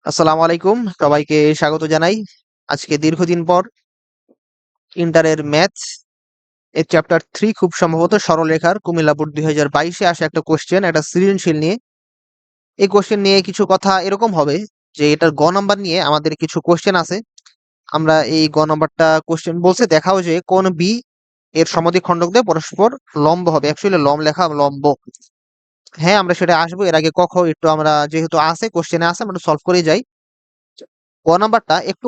আসসালামু আলাইকুম, সবাইকে স্বাগত জানাই। আজকে দীর্ঘদিন পর ইন্টারের ম্যাথ এর চ্যাপ্টার 3 খুব সম্ভবত সরলরেখার কুমিল্লা বোর্ড 2022-এ আসা একটা কোশ্চেন, একটা সৃজনশীল নিয়ে। এই কোশ্চেন নিয়ে কিছু কথা এরকম হবে যে এটার গ নাম্বার নিয়ে আমাদের কিছু কোশ্চেন আছে। আমরা এই গ নাম্বারটা কোশ্চেন বলছে দেখাও যে কোন বি এর সমদ্বিখণ্ডক দিয়ে পরস্পর লম্ব হবে। অ্যাকচুয়ালি লম্ব লম্ব। হ্যাঁ, আমরা সেটা আসবো। এর আগে কখ একটু আমরা যেহেতু আছে কোশ্চেনে আছে আমরা সলভ করে যাই। ক নাম্বারটা একটু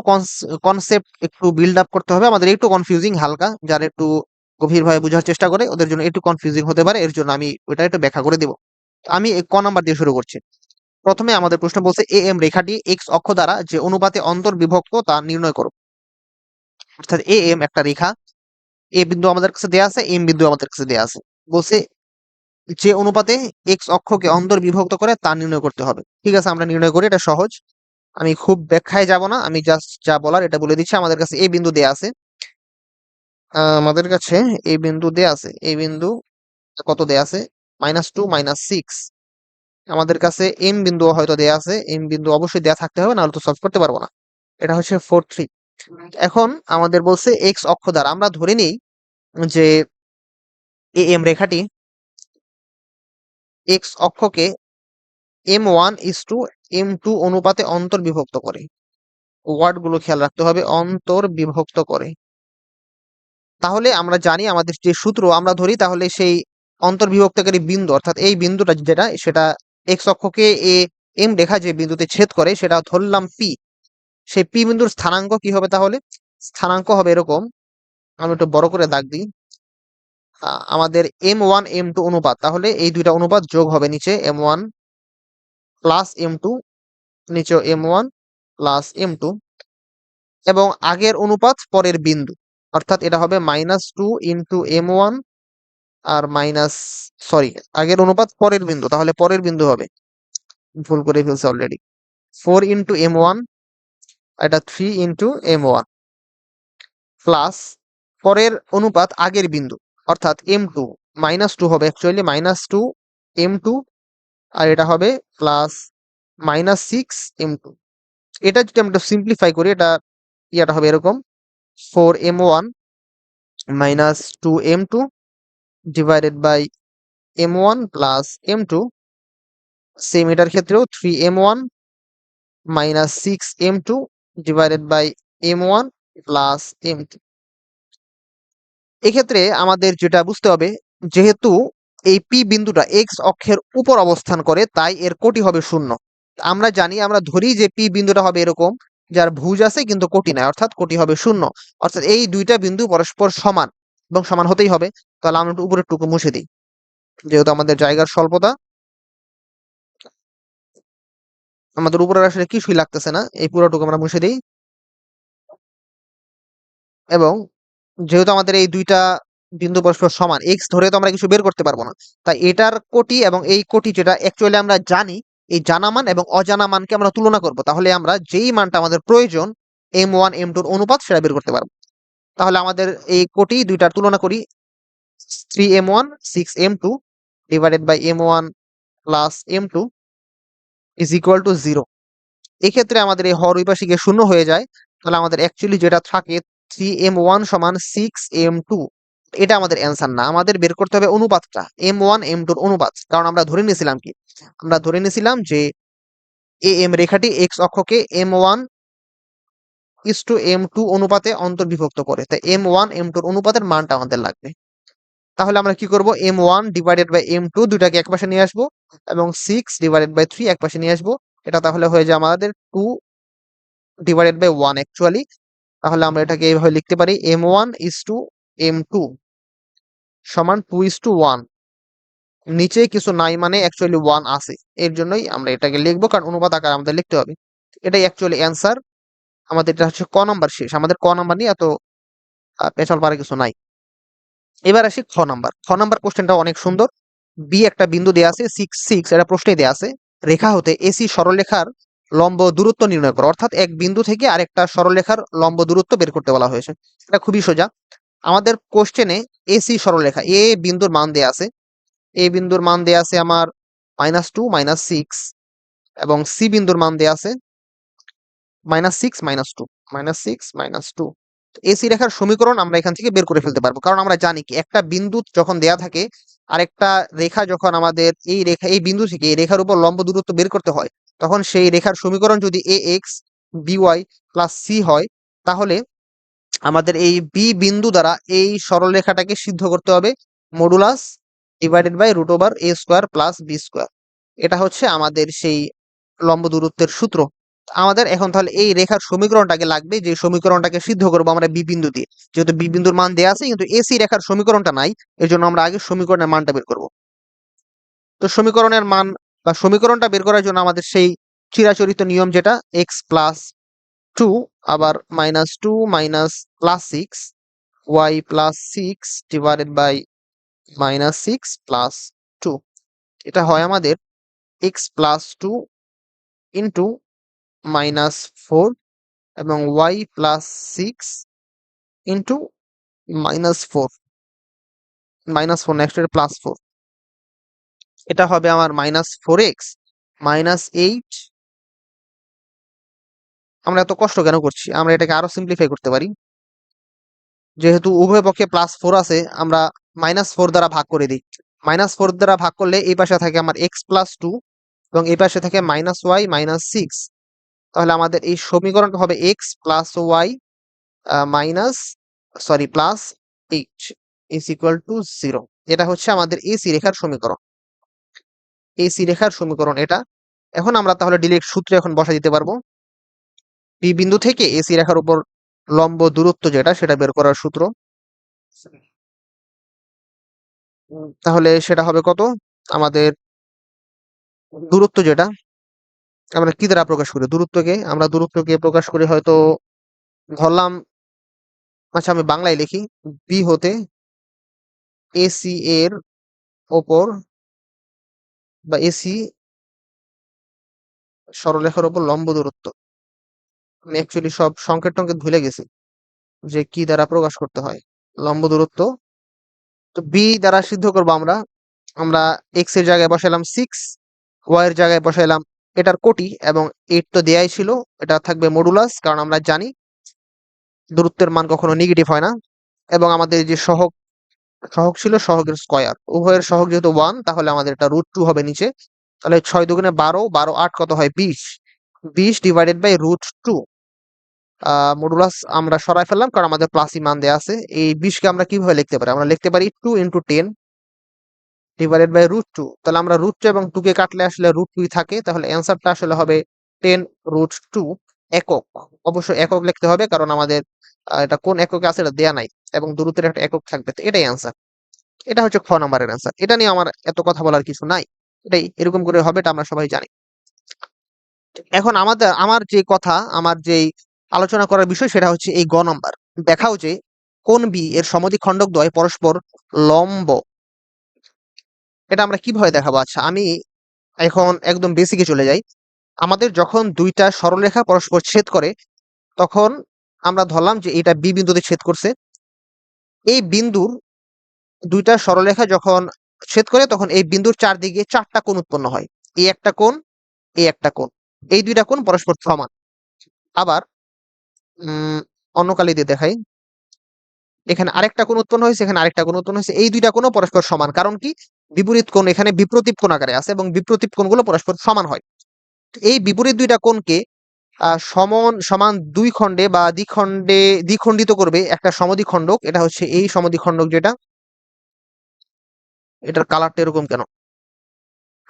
কনসেপ্ট একটু বিল্ড আপ করতে হবে আমাদের, একটু কনফিউজিং হালকা, যারা একটু গভীরভাবে বোঝার চেষ্টা করে ওদের জন্য একটু কনফিউজিং হতে পারে, এর জন্য আমি ওটা একটু ব্যাখ্যা করে দিব। আমি এই ক নাম্বার দিয়ে শুরু করছি। প্রথমে আমাদের প্রশ্ন বলছে এ এম রেখাটি এক্স অক্ষ দ্বারা যে অনুপাতে অন্তর্বিভক্ত তা নির্ণয় করো। অর্থাৎ এ এম একটা রেখা, এ বিন্দু আমাদের কাছে দেয়া আছে, এম বিন্দু আমাদের কাছে দেয়া আছে। বলছে যে অনুপাতে এক্স অক্ষকে অন্তর্বিভক্ত করে তা নির্ণয় করতে হবে। ঠিক আছে, আমরা নির্ণয় করি, এটা সহজ। আমি খুব ব্যাখ্যায় যাব না, আমি জাস্ট যা বলার এটা বলে দিচ্ছি। আমাদের কাছে এ বিন্দু দেয়া আছে, আমাদের কাছে এই বিন্দু দেয়া আছে, এই বিন্দু কত দেয়া আছে, -2 -6। আমাদের কাছে এম বিন্দু হয়তো দেয়া আছে, এম বিন্দু অবশ্যই দেয়া থাকতে হবে, নাহলে তো সলভ করতে পারবো না। এটা হচ্ছে 4 3। এখন আমাদের বলছে এক্স অক্ষ দ্বারা, আমরা ধরে নিই যে এ এম রেখাটি এক্স অক্ষকে m1:m2 অনুপাতে অন্তর্বিভক্ত করে। ওয়ার্ড গুলো খেয়াল রাখতে হবে, অন্তর্বিভক্ত করে। তাহলে আমরা জানি আমাদের যে সূত্র আমরা ধরি, তাহলে সেই অন্তর্বিভক্তকারী বিন্দু অর্থাৎ এই বিন্দুটা যেটা, সেটা এক্স অক্ষকে এ এম রেখা যে বিন্দুতে ছেদ করে সেটা ধরলাম পি। সেই পি বিন্দুর স্থানাঙ্ক কি হবে? তাহলে স্থানাঙ্ক হবে এরকম, আমি একটু বড় করে দাগ দিই। আমাদের m1 m2 অনুপাত, তাহলে এই দুইটা অনুপাত যোগ হবে নিচে m1 প্লাস m2, নিচে m1 প্লাস m2, এবং আগের অনুপাত পরের বিন্দু, অর্থাৎ এটা হবে -2 ইন্টু m1 আর মাইনাস, সরি, আগের অনুপাত পরের বিন্দু, তাহলে পরের বিন্দু হবে, ভুল করে ফেলছে অলরেডি, 4 × m1, এটা 3 × m1 প্লাস পরের অনুপাত আগের বিন্দু অর্থাৎ m2, -2 হবে অ্যাকচুয়ালি, -2 m2, আর এটা হবে প্লাস -6 m2। এটা যদি আমরা সিম্পলিফাই করি, এটা ইয়াটা হবে এরকম, 4 m1 -2 m2 divided by m1 plus m2। Same এটার ক্ষেত্রেও 3 m1 -6 m2 divided by m1 plus m2। এক্ষেত্রে আমাদের যেটা বুঝতে হবে, যেহেতু এই পি বিন্দুটা এক্স অক্ষের উপর অবস্থান করে, তাই এর কোটি হবে 0। আমরা জানি, আমরা ধরি যে পি বিন্দুটা হবে এরকম, যার ভুজ আছে কিন্তু কোটি নাই, অর্থাৎ কোটি হবে 0। অর্থাৎ এই দুইটা বিন্দু পরস্পর সমান এবং সমান হতেই হবে। তাহলে আমরা একটু উপরের টুকু মুছে দিই, যেহেতু আমাদের জায়গার স্বল্পতা, আমাদের উপরের আসলে কিছুই লাগতেছে না, এই পুরোটুকু আমরা মুছে দিই। এবং যেহেতু আমাদের এই দুইটা বিন্দু পরস্পর সমান, এক্স ধরে তো আমরা কিছু বের করতে পারবো না, তাই এটার কোটি এবং এই কোটি, যেটা অ্যাকচুয়ালি আমরা জানি, এই জানা মান এবং অজানা মানকে আমরা তুলনা করব, তাহলে আমরা যেই মানটা আমাদের প্রয়োজন m1 m2 অনুপাত, সেটা বের করতে পারবো। তাহলে আমাদের এই কোটি দুইটার তুলনা করি, 3 m1 6 m2 divided by m1 plus m2 is equal to 0। এক্ষেত্রে আমাদের এই হর ওই পাশে গিয়ে 0 হয়ে যায়। তাহলে আমাদের অ্যাকচুয়ালি যেটা থাকে 3m1 সমান 6m2, এটা আমাদের অ্যান্সার না, আমাদের বের করতে হবে অনুপাতটা, m1 m2 অনুপাত। কারণ আমরা ধরে নিয়েছিলাম কি, আমরা ধরে নিয়েছিলাম যে এ এম রেখাটি এক্স অক্ষকে m1:m2 অনুপাতে অন্তর্বিভক্ত করে, তাই m1 m2 অনুপাতের মানটা আমাদের লাগবে। তাহলে আমরা কি করব, m1 ডিভাইডেড বাই m2 দুইটাকে একপাশে নিয়ে আসবো, এবং 6 ডিভাইডেড বাই 3 একপাশে নিয়ে আসবো। এটা তাহলে হয়ে যায় আমাদের 2 ডিভাইডেড বাই 1 অ্যাকচুয়ালি। তাহলে আমরা এটাকে এইভাবে লিখতে পারি, m1:m2 সমান 2:1। নিচে কিছু নাই মানে অ্যাকচুয়ালি 1 আছে, এর জন্যই আমরা এটাকে লিখবো, কারণ অনুপাত আকার আমাদের লিখতে হবে। এটাই অ্যাকচুয়ালি অ্যান্সার। আমাদের এটা হচ্ছে ক নাম্বার শেষ, আমাদের ক নাম্বার নিয়ে এত পেছাল পারে কিছু নাই। এবার আসি খ নাম্বার। খ নাম্বার কোশ্চেনটা অনেক সুন্দর। বি একটা বিন্দু দেয়া আছে 6 এটা প্রশ্নে দেয়া আছে, রেখা হতে এসি সরলরেখার লম্ব দূরত্ব নির্ণয় করো। অর্থাৎ এক বিন্দু থেকে আরেকটা সরলরেখার লম্ব দূরত্ব বের করতে বলা হয়েছে। এটা খুবই সোজা। আমাদের কোশ্চেনে এসি সরলরেখা এ বিন্দুর মান দেয়া আছে, এ বিন্দুর মান দেয়া আছে আমার -2 -6, এবং সি বিন্দুর মান দেয়া আছে -6 -2, -6 -2। এসি রেখার সমীকরণ আমরা এখান থেকে বের করে ফেলতে পারবো, কারণ আমরা জানি কি একটা বিন্দু যখন দেয়া থাকে আরেকটা রেখা যখন আমাদের এই বিন্দু থেকে এই রেখার উপর লম্ব দূরত্ব বের করতে হয়, তখন সেই রেখার সমীকরণ যদি এ এক্স বিওয়াই প্লাস সি হয়, তাহলে আমাদের এই বি বিন্দু দ্বারা এই সরলরেখাটাকে সিদ্ধ করতে হবে modulus divided by √/a² plus B square. এটা হচ্ছে আমাদের সেই লম্ব দূরত্বের সূত্র। আমাদের এখন তাহলে এই রেখার সমীকরণটাকে লাগবে, যে সমীকরণটাকে সিদ্ধ করবো আমরা বি বিন্দু দিয়ে। যেহেতু বি বিন্দুর মান দেয়া আছে কিন্তু এসি রেখার সমীকরণটা নাই, এর জন্য আমরা আগে সমীকরণের মানটা বের করব। তো সমীকরণের মান বা সমীকরণটা বের করার জন্য আমাদের সেই চিরাচরিত নিয়ম, যেটা এক্স প্লাস 2 আবার -2 minus +6 y plus 6 divided by -6 plus 2। এটা হয় আমাদের x প্লাস 2 ইন্টু -4 এবং y প্লাস 6 ইন্টু -4, নেক্সট +4। এটা হবে আমার -4x -8। আমরা এত কষ্ট কেন করছি? আমরা এটাকে আরো সিম্পলিফাই করতে পারি। যেহেতু উভয় পক্ষে +4 আছে, আমরা -4 দ্বারা ভাগ করে দিই। -4 দ্বারা ভাগ করলে এই পাশে থাকে আমার x প্লাস 2 এবং এই পাশে থাকে -y -6। তাহলে আমাদের এই সমীকরণটা হবে x plus y minus plus 8 is equal to 0। এটা হচ্ছে আমাদের এসি রেখার সমীকরণ। এসি রেখার সমীকরণ এটা। এখন আমরা তাহলে ডিরেক্ট সূত্রে এখন বসা দিতে পারবো। বি বিন্দু থেকে এসি রেখার উপর লম্ব দূরত্ব যেটা, সেটা বের করার সূত্র। তাহলে সেটা হবে কত? আমাদের দূরত্ব যেটা, আমরা কি দ্বারা প্রকাশ করি দূরত্বকে? আমরা দূরত্বকে প্রকাশ করি হয়তো, ধরলাম, আচ্ছা আমি বাংলায় লিখি, বি হতে এসি এর ওপর বা এসি সরলরেখার উপর লম্ব দূরত্ব। আমি অ্যাকচুয়ালি সব সংকেত টংকেত ভুলে গেছি যে কি দ্বারা প্রকাশ করতে হয় লম্ব দূরত্ব। তো বি দ্বারা সিদ্ধ করবো আমরা। আমরা এক্স এর জায়গায় বসাইলাম 6, ওয়াই এর জায়গায় বসাইলাম এটার কোটি, এবং 8 তো দেয়াই ছিল, এটা থাকবে মডুলাস, কারণ আমরা জানি দূরত্বের মান কখনো নেগেটিভ হয় না। এবং আমাদের যে সহগ সহগ ছিল, সহগের স্কয়ার, উভয়ের সহগ যেহেতু 1, তাহলে আমাদের এটা √2 হবে নিচে। তাহলে 6 দুগুণে 12, 12 8 কত হয় 20, 20 ডিভাইডেড বাই √2। মডুলাস আমরা সরাই ফেললাম কারণ আমাদের প্লাসই মান দেয়া আছে। এই 20 কে আমরা কিভাবে লিখতে পারি? আমরা লিখতে পারি 2 × 10 ডিভাইডেড বাই √2। তাহলে আমরা √2 এবং 2 কে কাটলে আসলে √2 থাকে, তাহলে অ্যান্সারটা আসলে হবে 10√2 একক। অবশ্যই একক লিখতে হবে, কারণ আমাদের এটা কোন এককে আছে এটা দেয়া নাই, এবং দূরত্বের একটা একক থাকবে। তো এটাই অ্যান্সার। এটা হচ্ছে খ নাম্বারের অ্যান্সার। এটা নিয়ে আমার এত কথা বলার কিছু নাই, এটাই এরকম করে হবে, এটা আমরা সবাই জানি। এখন আমার যে কথা, আমার যেই আলোচনা করার বিষয়, সেটা হচ্ছে এই গ নাম্বার। দেখাও যে কোন বি এর সমদ্বিখণ্ডক দ্বয় পরস্পর লম্ব। এটা আমরা কিভাবে দেখাবো? আচ্ছা আমি এখন একদম বেসিকে চলে যাই। আমাদের যখন দুইটা সরলরেখা পরস্পর ছেদ করে, তখন আমরা ধরলাম যে এটা বি বিন্দুতে ছেদ করছে। এই বিন্দুর দুইটা সরলরেখা যখন ছেদ করে, তখন এই বিন্দুর চারদিকে 4টা কোণ উৎপন্ন হয়। এই একটা কোণ, এই একটা কোণ, এই দুইটা কোণ পরস্পর সমান। আবার অন্য কালি দিয়ে দেখাই, এখানে আরেকটা কোণ উৎপন্ন হয়েছে, এখানে আরেকটা কোণ উৎপন্ন হয়েছে। এই দুইটা কোণও পরস্পর সমান, কারণ কি? বিপরীত কোণ এখানে বিপ্রতীপ কোণ আকারে আছে, এবং বিপ্রতীপ কোণগুলো পরস্পর সমান হয়। এই বিপরীত দুইটা কোণকে সমান দুই খণ্ডে বা দ্বিখণ্ডিত করবে একটা সমদ্বিখণ্ডক। এটা হচ্ছে এই সমদ্বিখণ্ডক যেটা, এটার কালারটা এরকম কেন?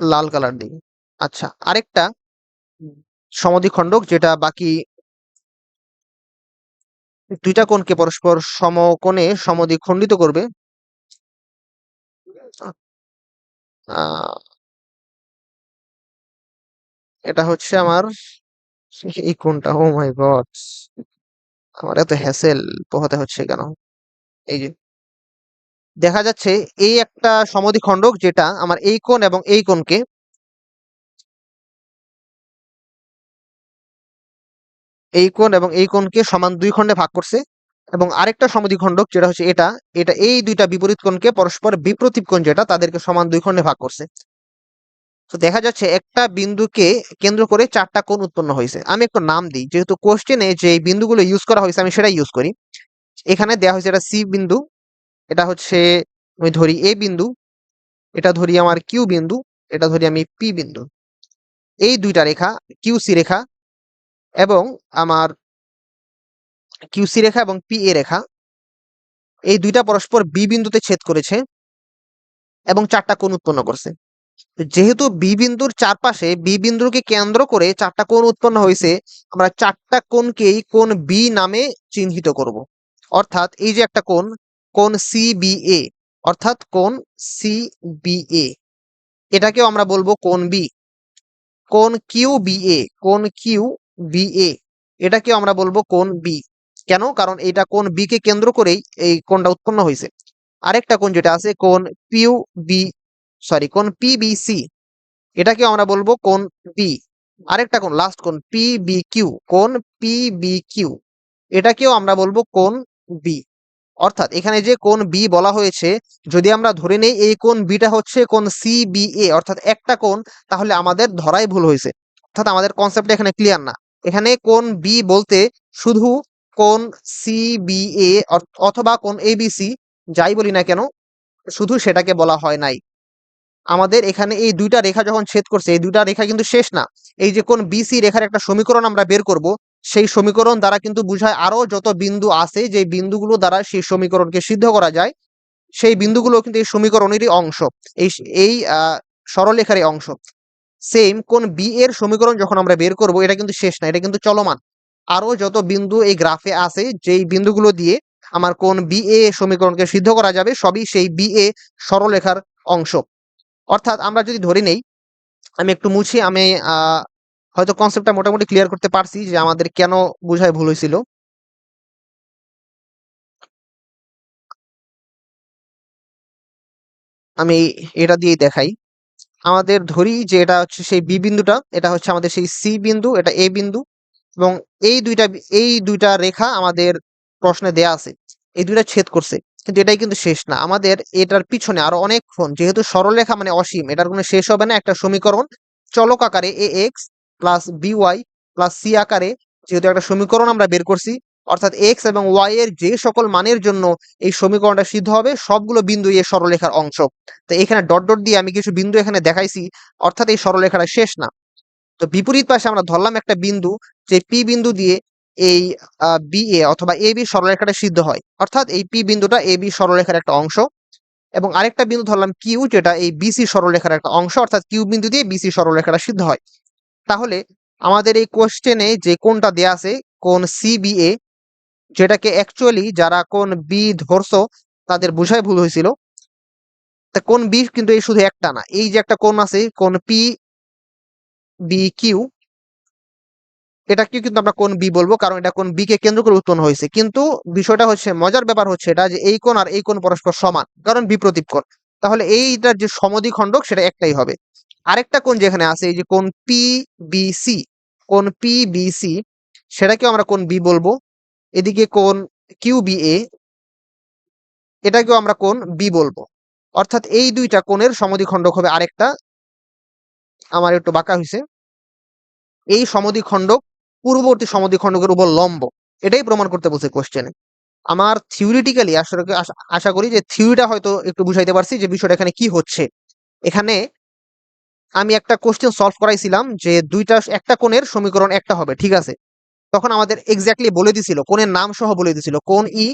লাল কালার দিই। আচ্ছা, আরেকটা সমদ্বিখণ্ডক যেটা বাকি দুইটা কোণকে পরস্পর সমকোণে সমদ্বিখণ্ডিত করবে। এটা হচ্ছে আমার এই কোণটা। ও মাই গড, আমার এত হ্যাসেল পোহাতে হচ্ছে কেন? এই যে দেখা যাচ্ছে এই একটা সমদ্বিখণ্ডক যেটা আমার এই কোণ এবং এই কোণকে সমান দুই খণ্ডে ভাগ করছে, এবং আরেকটা সমদ্বিখণ্ডক যেটা হচ্ছে এটা এটা এই দুইটা বিপরীত কোণকে পরস্পর বিপ্রতীপ কোণ যেটা, তাদেরকে সমান দুই খণ্ডে ভাগ করছে। তো দেখা যাচ্ছে একটা বিন্দুকে কেন্দ্র করে চারটা কোণ উৎপন্ন হয়েছে। আমি একটু নাম দিই, যেহেতু কোশ্চেনে যে বিন্দুগুলো ইউজ করা হয়েছে আমি সেটাই ইউজ করি। এখানে দেওয়া হয়েছে এটা সি বিন্দু, এটা হচ্ছে আমি ধরি এ বিন্দু, এটা ধরি আমার কিউ বিন্দু, এটা ধরি আমি পি বিন্দু। এই দুইটা রেখা কিউ সি রেখা এবং আমার কিউ সি রেখা এবং পি এ রেখা, এই দুইটা পরস্পর বি বিন্দুতে ছেদ করেছে এবং চারটা কোণ উৎপন্ন করছে। যেহেতু বি বিন্দুর চারপাশে বি বিন্দুকে কেন্দ্র করে চারটা কোণ উৎপন্ন হয়েছে, আমরা চারটা কোণকেই কোণ বি নামে চিহ্নিত করব। অর্থাৎ এই যে একটা কোণ, কোণ সিবিএ, অর্থাৎ কোণ সিবিএ, এটাকেও আমরা বলবো কোণ বি। কোণ কিউ বিএ, কোণ কিউ বিএ, এটাকেও আমরা বলবো কোণ বি। কেন? কারণ এটা কোণ বি কে কেন্দ্র করেই এই কোণটা উৎপন্ন হয়েছে। আরেকটা কোণ যেটা আছে কোণ পিউ বি, সরি কোণ পিবিসি, এটাকেও আমরা বলবো কোণ বি। আরেকটা কোণ, লাস্ট কোণ পিবি কিউ, কোণ পিবি কিউ, এটাকেও আমরা বলবো কোণ বি। অর্থাৎ এখানে যে কোণ বি বলা হয়েছে, যদি আমরা ধরে নেই এই কোণ বিটা হচ্ছে কোণ সিবিএ অর্থাৎ একটা কোণ, তাহলে আমাদের ধরাই ভুল হয়েছে, অর্থাৎ আমাদের কনসেপ্টটা এখানে ক্লিয়ার না। এখানে কোণ বি বলতে শুধু কোণ সিবিএ অথবা কোণ এবিসি, যাই বলি না কেন, শুধু সেটাকে বলা হয় নাই। আমাদের এখানে এই দুইটা রেখা যখন ছেদ করছে, এই দুইটা রেখা কিন্তু শেষ না। এই যে কোণ বিসি রেখার একটা সমীকরণ আমরা বের করব, সেই সমীকরণ দ্বারা কিন্তু বুঝায় আরো যত বিন্দু আছে, যে বিন্দুগুলো দ্বারা সেই সমীকরণকে সিদ্ধ করা যায়, সেই বিন্দুগুলো কিন্তু এই সমীকরণেরই অংশ, এই এই সরলরেখারই অংশ। সেম কোণ বি এর সমীকরণ যখন আমরা বের করব, এটা কিন্তু শেষ না, এটা কিন্তু চলমান। আরো যত বিন্দু এই গ্রাফে আছে, যেই বিন্দুগুলো দিয়ে আমার কোণ বি এ সমীকরণকে সিদ্ধ করা যাবে, সবই সেই বি এ সরলরেখার অংশ। অর্থাৎ আমরা যদি ধরে নেই, আমি একটু মুছি, আমি হয়তো কনসেপ্টটা মোটামুটি ক্লিয়ার করতে পারছি যে আমাদের কেন বুঝায় ভুল হয়েছিল। আমি এটা দিয়ে দেখাই। আমাদের ধরি যে এটা হচ্ছে সেই বি বিন্দুটা, এটা হচ্ছে আমাদের সেই সি বিন্দু, এটা এ বিন্দু, এবং এই দুইটা রেখা আমাদের প্রশ্নে দেয়া আছে, এই দুইটা ছেদ করছে। কিন্তু এটাই কিন্তু শেষ না, আমাদের এটার পিছনে আরো অনেকক্ষণ, যেহেতু সরলরেখা মানে অসীম, এটার কোনো শেষ হবে না, একটা সমীকরণ চলক আকারে A X plus B Y plus C আকারে, যেহেতু একটা সমীকরণ আমরা বের করছি, অর্থাৎ এক্স এবং ওয়াই এর যে সকল মানের জন্য এই সমীকরণটা সিদ্ধ হবে, সবগুলো বিন্দু এই সরলরেখার অংশ। তো এখানে ডট ডট দিয়ে আমি কিছু বিন্দু এখানে দেখাইছি, অর্থাৎ এই সরলরেখাটা শেষ না। তো বিপরীত পাশে আমরা ধরলাম একটা বিন্দু, যে পি বিন্দু দিয়ে এই বি এ অথবা এ বি সরলরেখাটা সিদ্ধ হয়, অর্থাৎ এই পি বিন্দুটা এ বি সরলরেখার একটা অংশ। এবং আরেকটা বিন্দু ধরলাম কিউ, যেটা এই বিসি সরলরেখার একটা অংশ, অর্থাৎ কিউ বিন্দু দিয়ে বিসি সরলরেখাটা সিদ্ধ হয়। তাহলে আমাদের এই কোশ্চেনে যে কোণটা দেয়া আছে, কোণ সিবিএ, যেটাকে অ্যাকচুয়ালি যারা কোণ বি ধরছো তাদের বুঝায় ভুল হয়েছিল। তা কোণ বি কিন্তু এই শুধু একটা না, এই যে একটা কোণ আছে কোণ পি বি কিউ, এটাকে কিন্তু আমরা কোণ বি বলবো, কারণ এটা কোণ বি কে কেন্দ্র করে উৎপন্ন হয়েছে। কিন্তু বিষয়টা হচ্ছে, মজার ব্যাপার হচ্ছে এটা যে এই কোণ আর এই কোণ পরস্পর সমান, কারণ বিপ্রতীপ কোণ। তাহলে এইটার যে সমদ্বিখণ্ডক সেটা একটাই হবে। আরেকটা কোণ যেখানে আছে, এই যে কোণ পি বিসি, কোণ পি বিসি, সেটাকেও আমরা কোণ বি বলবো। এদিকে কোণ কিউ বি এ, এটাকেও আমরা কোণ বি বলবো। অর্থাৎ এই দুইটা কোণের সমদ্বিখণ্ডক হবে আরেকটা, আমার একটু বাঁকা হয়েছে, এই সমদ্বিখণ্ডক পূর্ববর্তী সমদ্বিখণ্ডকের উপর লম্ব। এটাই প্রমাণ করতে বলছে কোশ্চেনে। আমার থিওরিটিক্যালি আসলে আশা করি যে থিওরিটা হয়তো একটু বুঝাইতে পারছি যে বিষয়টা এখানে কি হচ্ছে। এখানে আমি একটা কোশ্চেন সলভ করাইছিলাম যে একটা কোণের সমীকরণ একটা হবে, ঠিক আছে। তখন আমাদের এক্স্যাক্টলি বলে দিছিল, কোণের নাম সহ বলে দিছিল, কোণ ই,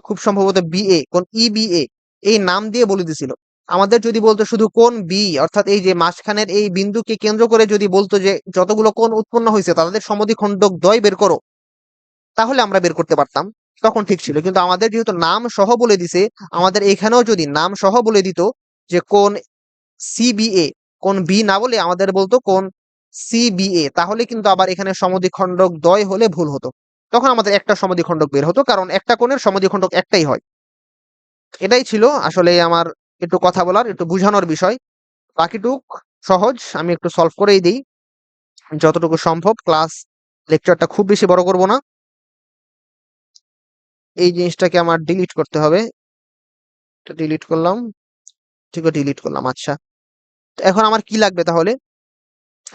খুব সম্ভবত বিএ, কোণ ই বিএ, এই নাম দিয়ে বলে দিছিল। আমাদের যদি বলতো শুধু কোণ বি, অর্থাৎ এই যে মাঝখানের এই বিন্দুকে কেন্দ্র করে যদি বলতো যে যতগুলো কোণ উৎপন্ন হয়েছে তাদের সমদ্বিখণ্ডক দ্বয় বের করো, তাহলে আমরা বের করতে পারতাম, তখন ঠিক ছিল। কিন্তু আমাদের যেহেতু নাম সহ বলে দিছে, আমাদের এখানেও যদি নাম সহ বলে দিত যে কোণ সিবিএ, কোণ বি না বলে আমাদের বলতো কোণ সিবিএ, তাহলে কিন্তু আবার এখানে সমদ্বিখণ্ডক দ্বয় হলে ভুল হতো, তখন আমাদের একটা সমদ্বিখণ্ডক বের হতো, কারণ একটা কোণের সমদ্বিখণ্ডক একটাই হয়। এটাই ছিল আসলে আমার একটু কথা বলার, একটু বুঝানোর বিষয়। বাকিটুক সহজ, আমি একটু সলভ করেই দিই যতটুকু সম্ভব। লেকচারটা খুব বেশি বড় করব না। এই জিনিসটাকে আমার ডিলিট করতে হবে, ডিলিট করলাম, ঠিক আছে, ডিলিট করলাম। আচ্ছা, তো এখন আমার কি লাগবে তাহলে?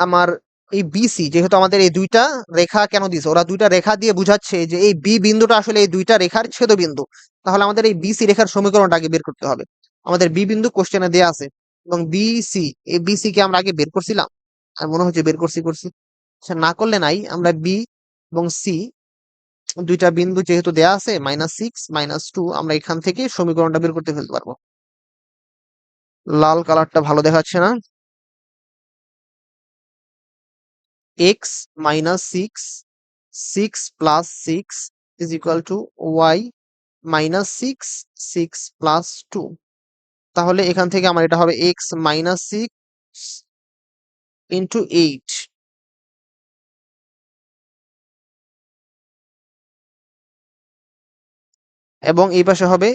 আমার এই বিসি, যেহেতু আমাদের এই দুইটা রেখা কেন দিছে, ওরা দুইটা রেখা দিয়ে বুঝাচ্ছে যে এই বি বিন্দুটা আসলে এই দুইটা রেখার ছেদবিন্দু। তাহলে আমাদের এই বিসি রেখার সমীকরণটা আগে বের করতে হবে। আমাদের বি বিন্দু কোশ্চেনে দেয়া আছে, এবং বিসি, এই বিসি কে আমরা আগে বের করছিলাম, আর মনে হচ্ছে বের করছি। আচ্ছা, না করলে নাই, আমরা বি এবং সি দুইটা বিন্দু যেহেতু দেয়া আছে, -6 -2, আমরা এখান থেকে সমীকরণটা বের করতে ফেলতে পারবো। লাল কালারটা ভালো দেখাচ্ছে না। x -6, 6 plus 6 is equal to y -6, 6 plus 2. তাহলে এখান থেকে আমার এটা হবে x -6 into 8, এবং এই পাশে হবে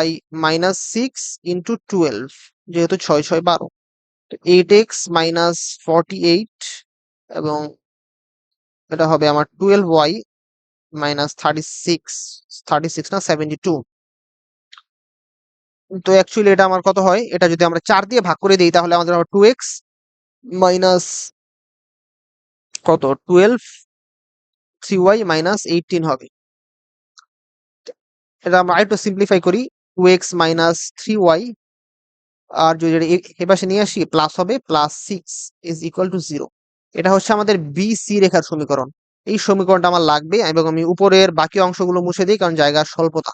y -6 into 12, যেহেতু 6 6 12, 8x -48, এবং এটা হবে আমার 12y -36, 36 না 72। তো অ্যাকচুয়ালি এটা আমার কত হয়, এটা যদি আমরা 4 দিয়ে ভাগ করে দিই তাহলে আমাদের হবে 2x মাইনাস কত, 12, 3y -18 হবে। এটা আমরা আরেকটু সিম্পলিফাই করি, 2x -3y, আর যদি এটা এপাশে নিয়ে আসি প্লাস হবে +6 ইজ ইকুয়াল টু 0। এটা হচ্ছে আমাদের বিসি রেখার সমীকরণ। এই সমীকরণটা আমার লাগবে, এবং আমি উপরের বাকি অংশগুলো মুছে দিই কারণ জায়গার স্বল্পতা।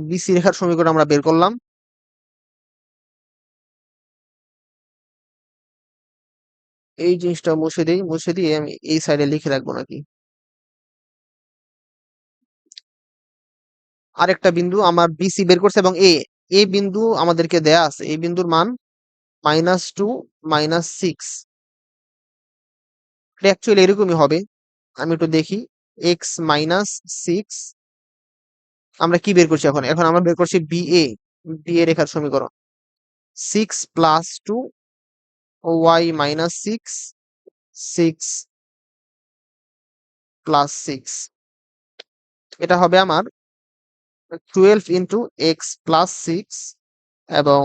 বিসি রেখার সমীকরণ আমরা বের করলাম। এই জিনিসটা মুছে দিই, মুছে দিয়ে আমি এই সাইডে লিখে রাখবো নাকি। আরেকটা বিন্দু আমার বিসি বের করছে, এবং এ বিন্দু আমাদেরকে দেয়া আছে, এই বিন্দুর মান -2 -6। এটা অ্যাকচুয়ালি এরকমই হবে, আমি একটু দেখি। x -6, আমরা কি বের করছি এখন? এখন আমরা বের করছি বিএ রেখার সমীকরণ। 6 plus 2 y -6, 6 plus 6, এটা হবে আমার 12 into x plus 6 এবং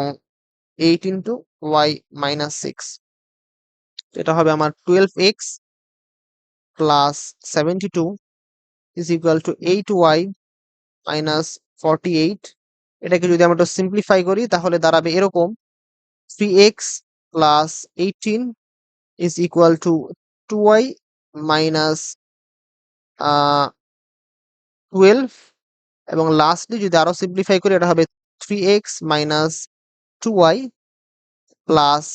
8 into y -6। এটা হবে আমার 12x plus 72 is equal to 8y -48। এটাকে যদি আমরা একটু সিম্পলিফাই করি তাহলে দাঁড়াবে এরকম, 3x plus 18 is equal to 2y minus 12, এবং লাস্টলি যদি আরো সিম্পলিফাই করি এটা হবে 3x minus 2y plus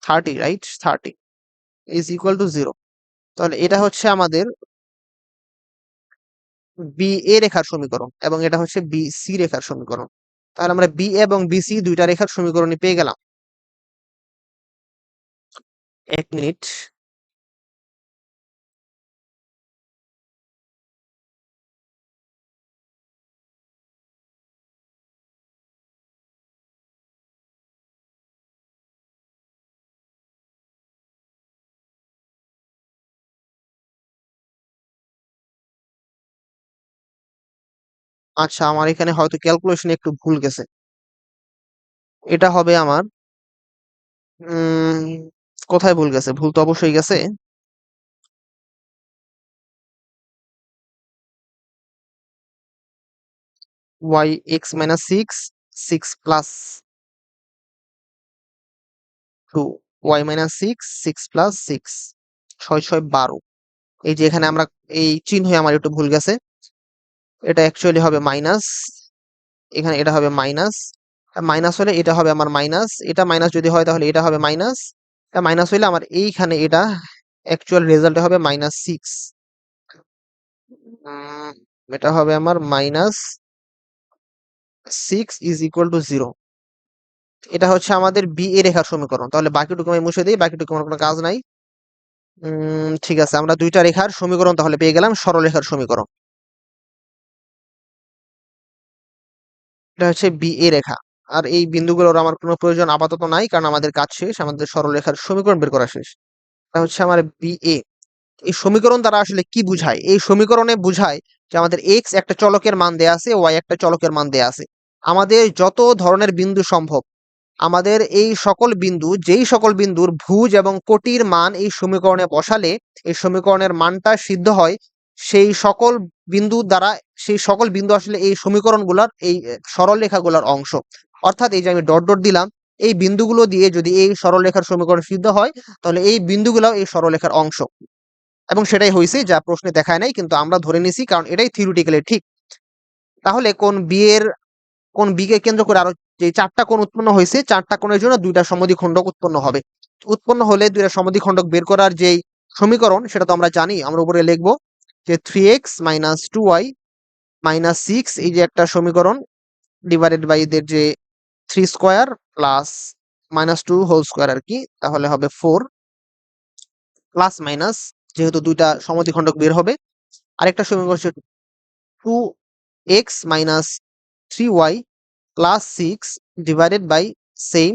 30, right, 30 is equal to 0। তাহলে এটা হচ্ছে আমাদের বিএ রেখার সমীকরণ, এবং এটা হচ্ছে বিসি রেখার সমীকরণ। তাহলে আমরা বি এবং বিসি দুইটা রেখার সমীকরণই পেয়ে গেলাম। 1 মিনিট। আচ্ছা, আমার এখানে হয়তো ক্যালকুলেশন একটু ভুল গেছে। এটা হবে আমার কোথায় ভুল গেছে? ভুল তো অবশ্যই গেছে। y x minus 6, 6 plus 2, y minus 6, 6 plus 6, 6 6 12। এই যে এখানে আমরা এই চিহ্ন আমার একটু ভুল গেছে, এটা অ্যাকচুয়ালি হবে মাইনাস, এখানে এটা হবে মাইনাস, মাইনাস হলে এটা হবে আমার মাইনাস, এটা মাইনাস যদি হয় তাহলে এটা হবে মাইনাস, এটা মাইনাস হইলে আমার এইখানে এটা অ্যাকচুয়াল রেজাল্ট হবে -6। এটা হবে আমার -6 ইজ ইকুয়াল টু 0। এটা হচ্ছে আমাদের বি এ রেখার সমীকরণ। তাহলে বাকিটুকু আমি মুছে দিই, বাকিটুকু আমার কোনো কাজ নাই। ঠিক আছে, আমরা দুইটা রেখার সমীকরণ তাহলে পেয়ে গেলাম, সরলরেখার সমীকরণ। এটা হচ্ছে বি এ রেখা। আর এই বিন্দুগুলোর আমার কোনো প্রয়োজন আপাতত নাই, কারণ আমাদের কাজ শেষ, আমাদের সরলরেখার সমীকরণ বের করা শেষ। এটা হচ্ছে আমার বি এ। এই সমীকরণ দ্বারা আসলে কি বুঝায়? এই সমীকরণে বুঝায় যে আমাদের এক্স একটা চলকের মান দেয়া আছে, ওয়াই একটা চলকের মান দেয়া আছে। আমাদের যত ধরনের বিন্দু সম্ভব, আমাদের এই সকল বিন্দু, যেই সকল বিন্দুর ভুজ এবং কোটির মান এই সমীকরণে বসালে এই সমীকরণের মানটা সিদ্ধ হয়, সেই সকল বিন্দু দ্বারা, সেই সকল বিন্দু আসলে এই সমীকরণগুলোর এই সরলরেখাগুলোর অংশ। অর্থাৎ এই যে আমি ডট ডট দিলাম, এই বিন্দুগুলো দিয়ে যদি এই সরলরেখার সমীকরণ সিদ্ধ হয়, তাহলে এই বিন্দুগুলো এই সরলরেখার অংশ। এবং সেটাই হয়েছে, যা প্রশ্নে দেখায় নাই, কিন্তু আমরা ধরে নিছি কারণ এটাই থিওরিটিক্যালি ঠিক। তাহলে কোন বি কে কেন্দ্র করে আরো যে চারটা কোণ উৎপন্ন হয়েছে, চারটা কোণের জন্য দুইটা সমদ্বিখণ্ডক উৎপন্ন হবে। উৎপন্ন হলে দুইটা সমদ্বিখণ্ডক বের করার যেই সমীকরণ, সেটা তো আমরা জানি। আমরা উপরে লিখবো যে 3x - 2y - 6, এই যে একটা সমীকরণ, ডিভাইডেড বাই এদের যে 3 স্কোয়ার প্লাস -2 হোল স্কোয়ার আর কি, তাহলে হবে 4 প্লাস মাইনাস, যেহেতু দুইটা সমদ্বিখণ্ডক বের হবে। আরেকটা সমীকরণ হচ্ছে 2x - 3y plus 6 divided by same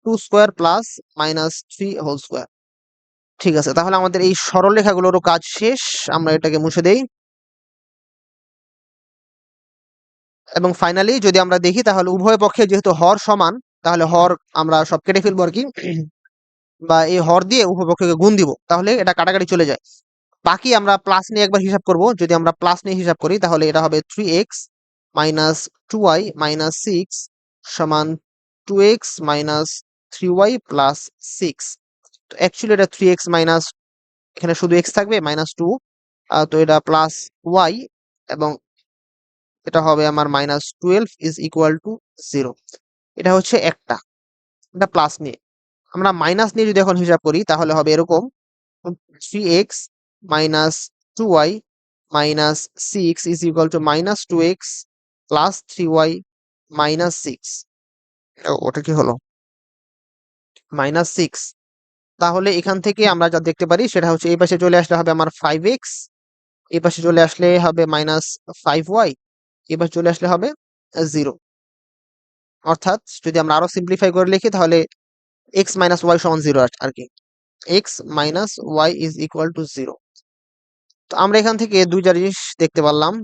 2 square plus -3 whole square. ঠিক আছে, তাহলে আমাদের এই সরলরেখাগুলোরও কাজ শেষ। আমরা এটাকে মুছে দেই। এবং ফাইনালি যদি আমরা দেখি, তাহলে উভয় পক্ষে যেহেতু হর সমান, তাহলে হর আমরা সব কেটে ফেলবো আর কি, বা এই হর দিয়ে উভয় পক্ষকে গুণ দিব, তাহলে এটা কাটাকাটি চলে যায়। বাকি আমরা প্লাস নিয়ে একবার হিসাব করব। যদি আমরা প্লাস নিয়ে হিসাব করি, তাহলে এটা হবে 3x - 2y - 6 সমান 2x - 3y প্লাস 6। তো অ্যাকচুয়ালি এটা 3x মাইনাস, এখানে শুধু x থাকবে -2, তো এটা প্লাস y, এবং এটা হবে আমার -12 ইজ ইকুয়াল টু 0। এটা হচ্ছে একটা, এটা প্লাস নিয়ে। আমরা মাইনাস নিয়ে যদি এখন হিসাব করি, তাহলে হবে এরকম 3x - 2y - 6 is equal two -2x plus 3y -6। ওটা কি হলো? -6। তাহলে এখান থেকে আমরা যা দেখতে পারি সেটা হচ্ছে, এই পাশে চলে আসলে হবে আমার 5x, এই পাশে চলে আসলে হবে -5y, এই পাশে চলে আসলে হবে 0। অর্থাৎ যদি আমরা আরো সিম্পলিফাই করে লিখি, তাহলে x - y সমান 0 আর কি, x - y is equal to 0। তো আমরা এখান থেকে দুইটা জিনিস দেখতে পারলাম,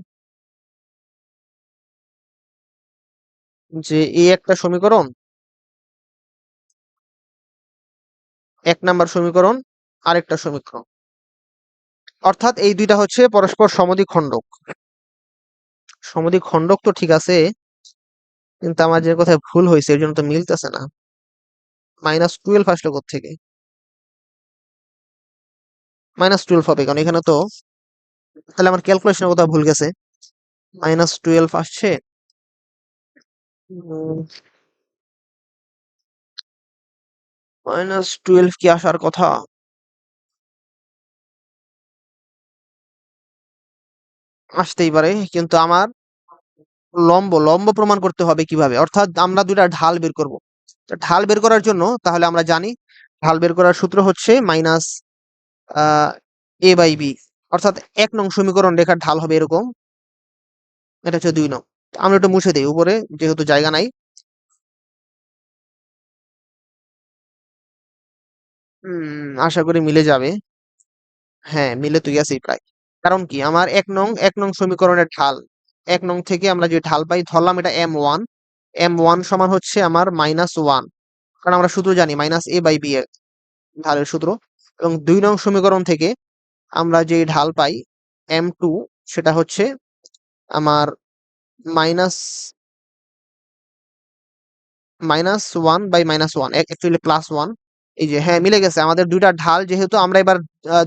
যে এই একটা সমীকরণ, 1 নাম্বার সমীকরণ, আরেকটা সমীকরণ, অর্থাৎ এই দুইটা হচ্ছে পরস্পর সমদ্বিখণ্ডক। সমদ্বিখণ্ডক তো ঠিক আছে, কিন্তু আমার যে কোথায় ভুল হয়েছে এর জন্য তো মিলতেছে না। -12 আসলো কোত্থেকে? -12 হবে কারণ এখানে তো, তাহলে আমার ক্যালকুলেশনের কোথাও ভুল গেছে। -12 আসছে, -12 কি আসার কথা? আসতেই পারে, কিন্তু আমার লম্ব লম্ব প্রমাণ করতে হবে কিভাবে? অর্থাৎ আমরা দুইটা ঢাল বের করব। ঢাল বের করার জন্য তাহলে আমরা জানি, ঢাল বের করার সূত্র হচ্ছে মাইনাস এ বাই বি। অর্থাৎ 1 নং সমীকরণ রেখার ঢাল হবে এরকম, এটা হচ্ছে 2 নং। আমরা একটু মুছে দিই উপরে, যেহেতু জায়গা নাই। আশা করি মিলে যাবে। হ্যাঁ, মিলে তো গেছেই প্রায়। কারণ কি, আমার 1 নং সমীকরণের ঢাল, 1 নং থেকে আমরা যে ঢাল পাই, ধরলাম এটা m1, m1 সমান হচ্ছে আমার -1, কারণ আমরা সূত্র জানি -a/b এর ঢালের সূত্র। এবং 2 নং সমীকরণ থেকে আমরা যে ঢাল পাই m2, সেটা হচ্ছে আমার মাইনাস -1/-1, অ্যাকচুয়ালি +1। এই যে হ্যাঁ, মিলে গেছে আমাদের দুইটা ঢাল। যেহেতু আমরা এবার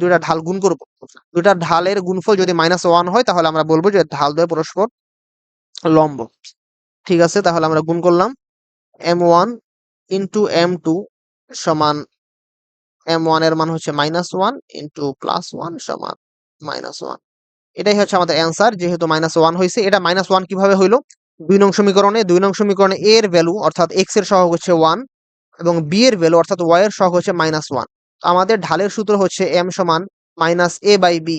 দুইটা ঢাল গুণ করব, দুইটা ঢালের গুণফল যদি -1 হয়, তাহলে আমরা বলবো যে ঢাল দ্বয় পরস্পর লম্ব। ঠিক আছে, তাহলে আমরা গুণ করলাম m1 ইন্টু m2 সমান, m1 এর মান হচ্ছে -1 ইন্টু +1 সমান -1। এটাই হচ্ছে আমাদের অ্যান্সার। যেহেতু -1 হয়েছে, এটা -1 কিভাবে হইলো? 2 নং সমীকরণে, a এর ভ্যালু অর্থাৎ x এর সহগ হচ্ছে 1, এবং b এর ভ্যালু অর্থাৎ y এর সহগ হচ্ছে -1। আমাদের ঢালের সূত্র হচ্ছে m সমান -a/b।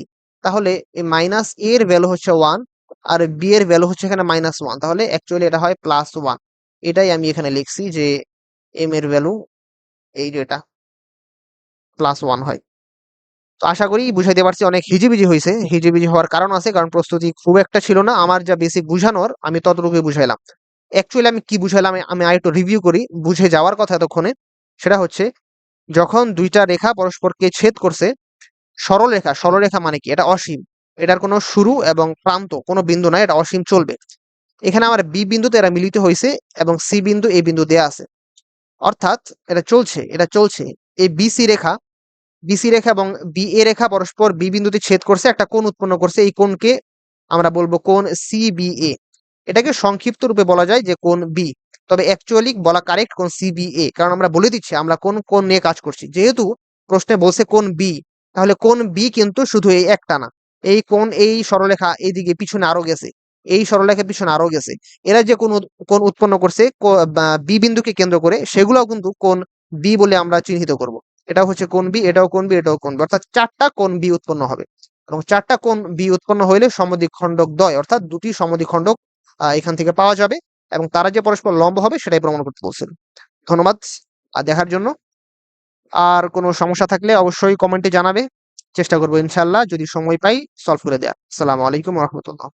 তাহলে এই -a এর ভ্যালু হচ্ছে 1, আর b এর ভ্যালু হচ্ছে এখানে -1, তাহলে অ্যাকচুয়ালি এটা হয় +1। এটাই আমি এখানে লিখছি যে m এর ভ্যালু, এই যে এটা +1 হয়। তো আশা করি বুঝাইতে পারছি। অনেক হিজিবিজি হয়েছে, হিজিবিজি হওয়ার কারণ আছে, কারণ প্রস্তুতি খুব একটা ছিল না আমার, যা বেসিক বুঝানোর আমি ততটুকুই বুঝাইলাম। অ্যাকচুয়ালি আমি কি বুঝাইলাম আমি আরেকটু রিভিউ করি, বুঝে যাওয়ার কথা এতক্ষণে। সেটা হচ্ছে যখন দুইটা রেখা পরস্পরকে ছেদ করছে, সরলরেখা, সরলরেখা মানে কি? এটা অসীম, এটার কোনো শুরু এবং প্রান্ত কোনো বিন্দু নাই, এটা অসীম চলবে। এখানে আমার বি বিন্দুতে এরা মিলিত হয়েছে এবং সি বিন্দু এই বিন্দু দেয়া আছে, অর্থাৎ এটা চলছে। এই বিসি রেখা এবং বি এ রেখা পরস্পর বি বিন্দুতে ছেদ করছে, একটা কোণ উৎপন্ন করছে। এই কোণকে আমরা বলবো কোণ সিবিএ। এটাকে সংক্ষিপ্ত রূপে বলা যায় যে কোণ বি, তবে অ্যাকচুয়ালি বলা কারেক্ট কোণ সিবিএ, কারণ আমরা বলে দিচ্ছি আমরা কোন কোণ নিয়ে কাজ করছি। যেহেতু প্রশ্নে বলছে কোণ বি, তাহলে কোণ বি কিন্তু শুধু এই একটা না, এই কোণ, এই সরলরেখা এইদিকে পিছনে আরো গেছে, এই সরলরেখার পিছনে আরো গেছে। এরা যে কোণ উৎপন্ন করছে বি বিন্দুকে কেন্দ্র করে, সেগুলোও কিন্তু কোণ বি বলে আমরা চিহ্নিত করব। এটা হচ্ছে কোণ বি, এটাও কোণ বি, এটাও কোণ বি, অর্থাৎ চারটা কোণ বি উৎপন্ন হবে। এবং চারটা কোণ বি উৎপন্ন হইলে সমদ্বিখণ্ডক দ্বয়, অর্থাৎ দুটি সমদ্বিখণ্ডক এখান থেকে পাওয়া যাবে, এবং তারা যে পরস্পর লম্ব হবে সেটাই প্রমাণ করতে বলছেন। ধন্যবাদ দেখার জন্য। আর কোনো সমস্যা থাকলে অবশ্যই কমেন্টে জানাবে, চেষ্টা করবো ইনশাল্লাহ যদি সময় পাই সলভ করে দেওয়ার। আসসালামু আলাইকুম রহমতুল্লাহ।